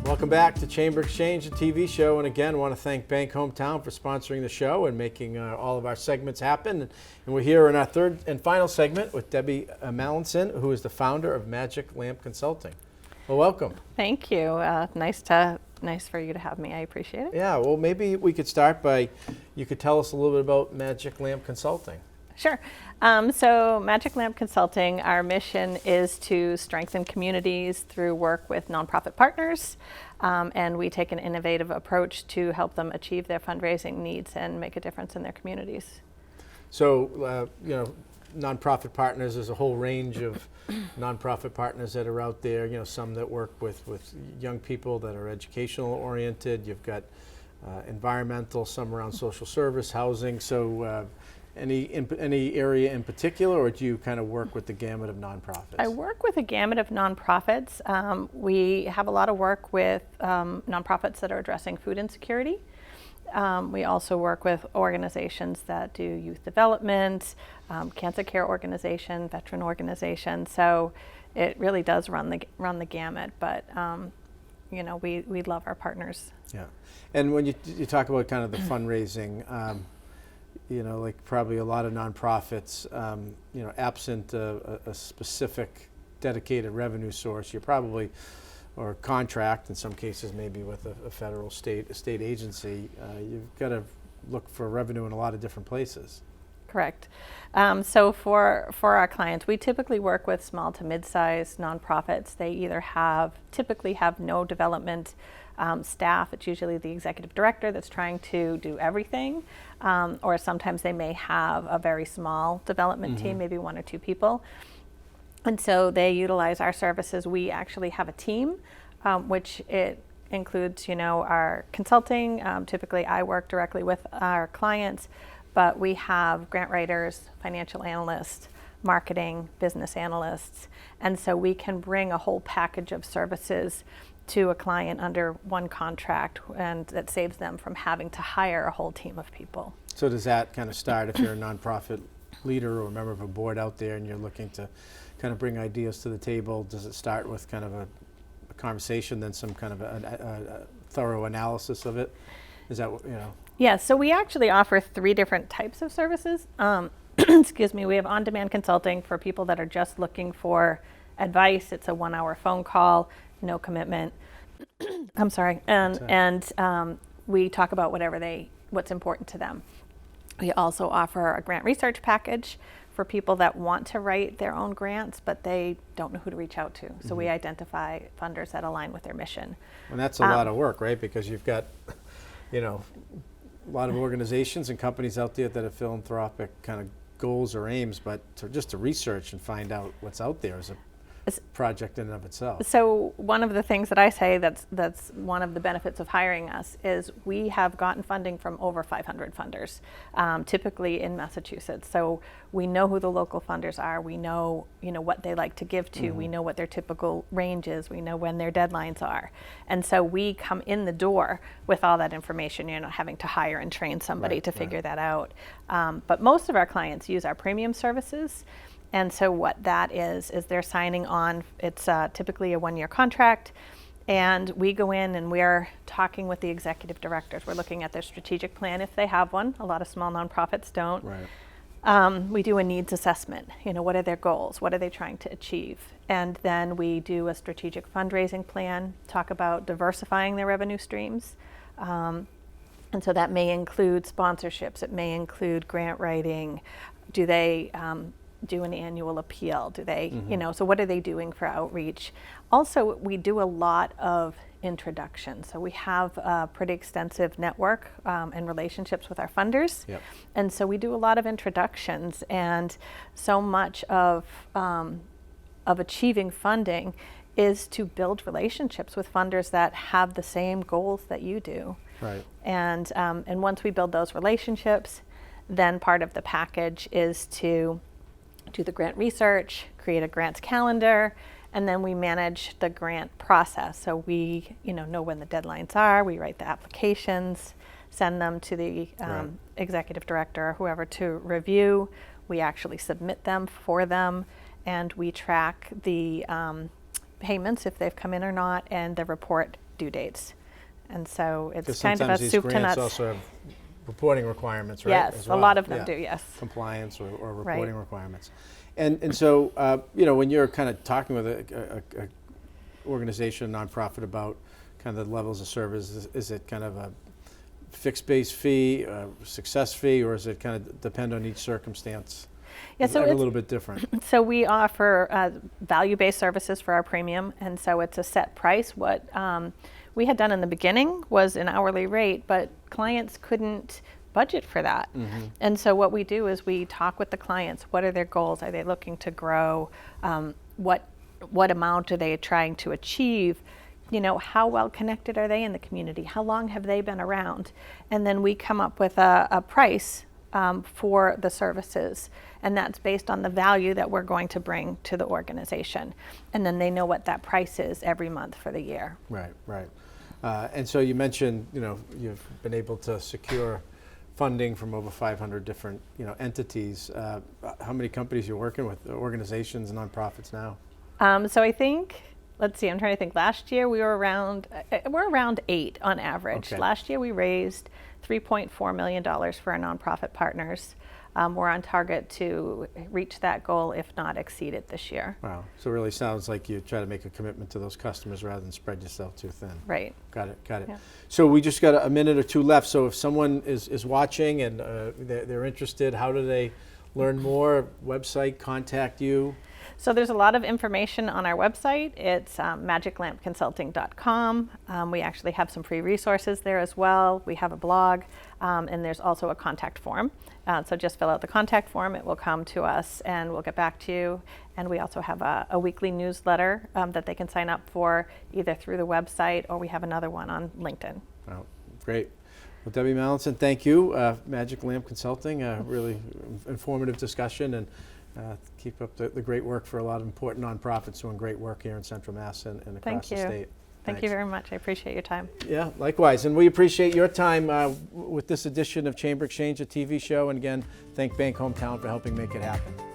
Welcome back to Chamber Exchange, the TV show. And again, I want to thank Bank Hometown for sponsoring the show and making all of our segments happen. And we're here in our third and final segment with Debbi Mallinson, who is the founder of Magic Lamp Consulting. Well, welcome. Thank you. Nice for you to have me. I appreciate it. Yeah, well, maybe we could start by, you could tell us a little bit about Magic Lamp Consulting. Sure. So Magic Lamp Consulting, our mission is to strengthen communities through work with nonprofit partners, and we take an innovative approach to help them achieve their fundraising needs and make a difference in their communities. So, nonprofit partners, there's a whole range of nonprofit partners that are out there, some that work with young people that are educational oriented. You've got environmental, some around social service, housing. So any area in particular, or do you kind of work with the gamut of nonprofits? I work with a gamut of nonprofits. We have a lot of work with nonprofits that are addressing food insecurity. We also work with organizations that do youth development, cancer care organization, veteran organization. So it really does run the gamut. But we love our partners. Yeah, and when you talk about kind of the fundraising, like probably a lot of nonprofits, absent a specific dedicated revenue source, you're probably, or contract in some cases, maybe with a federal state agency, you've got to look for revenue in a lot of different places. Correct. So for our clients, we typically work with small to mid-sized nonprofits. They either typically have no development staff. It's usually the executive director that's trying to do everything, or sometimes they may have a very small development team, maybe one or two people. And so they utilize our services. We actually have a team, which it includes, our consulting. Typically, I work directly with our clients, but we have grant writers, financial analysts, marketing, business analysts, and so we can bring a whole package of services to a client under one contract, and that saves them from having to hire a whole team of people. So does that kind of start if you're a nonprofit leader or a member of a board out there and you're looking to kind of bring ideas to the table? Does it start with kind of a conversation, then some kind of a thorough analysis of it? Is that what, Yeah, so we actually offer 3 different types of services. Excuse me, we have on-demand consulting for people that are just looking for advice. It's a 1-hour phone call, no commitment. I'm sorry, and we talk about what's important to them. We also offer a grant research package for people that want to write their own grants, but they don't know who to reach out to. So we identify funders that align with their mission. And that's a lot of work, right? Because you've got, a lot of organizations and companies out there that have philanthropic kind of goals or aims, but just to research and find out what's out there is a project in and of itself. So one of the things that I say that's one of the benefits of hiring us is we have gotten funding from over 500 funders, typically in Massachusetts. So we know who the local funders are. We know what they like to give to. We know what their typical range is. We know when their deadlines are, and so we come in the door with all that information. You're not having to hire and train somebody to figure that out. But most of our clients use our premium services. And so what that is they're signing on. It's typically a 1-year contract, and we go in and we're talking with the executive directors. We're looking at their strategic plan if they have one. A lot of small nonprofits don't. Right. We do a needs assessment. What are their goals? What are they trying to achieve? And then we do a strategic fundraising plan, talk about diversifying their revenue streams. And so that may include sponsorships. It may include grant writing. Do they do an annual appeal? Do they, so what are they doing for outreach? Also, we do a lot of introduction. So we have a pretty extensive network and relationships with our funders. Yep. And so we do a lot of introductions, and so much of achieving funding is to build relationships with funders that have the same goals that you do. Right. And once we build those relationships, then part of the package is to do the grant research, create a grants calendar, and then we manage the grant process. So we, know when the deadlines are. We write the applications, send them to the executive director or whoever to review. We actually submit them for them, and we track the payments if they've come in or not, and the report due dates. And so it's 'Cause kind of a sometimes these soup to grants nuts. also have reporting requirements, right? Yes, as a well. lot of them Yeah. do, yes. Compliance or Right. reporting requirements. And so, when you're kind of talking with a organization, nonprofit about kind of the levels of service, is it kind of a fixed base fee, success fee, or is it kind of depend on each circumstance? Yeah, Is so that a it's, little bit different? so we offer value-based services for our premium, and so it's a set price. What we had done in the beginning was an hourly rate, but clients couldn't budget for that. And so what we do is we talk with the clients. What are their goals? Are they looking to grow? What amount are they trying to achieve? How well connected are they in the community? How long have they been around? And then we come up with a price for the services, and that's based on the value that we're going to bring to the organization. And then they know what that price is every month for the year. Right, right. And so you mentioned, you've been able to secure funding from over 500 different, entities. How many companies you're working with, organizations, nonprofits now? So I think, let's see, I'm trying to think. Last year we're around 8 on average. Okay. Last year we raised $3.4 million for our nonprofit partners. We're on target to reach that goal, if not exceed it this year. Wow. So it really sounds like you try to make a commitment to those customers rather than spread yourself too thin. Right. Got it. Yeah. So we just got a minute or two left. So if someone is watching and they're interested, how do they learn more? Website, contact you? So there's a lot of information on our website. It's magiclampconsulting.com. We actually have some free resources there as well. We have a blog, and there's also a contact form. So just fill out the contact form. It will come to us, and we'll get back to you. And we also have a weekly newsletter that they can sign up for either through the website, or we have another one on LinkedIn. Oh, great. Well, Debbi Mallinson, thank you. Magic Lamp Consulting, really informative discussion, and keep up the great work for a lot of important nonprofits doing great work here in Central Mass and across the state. Thank you very much. I appreciate your time. Yeah, likewise. And we appreciate your time with this edition of Chamber Exchange, a TV show. And again, thank Bank Hometown for helping make it happen.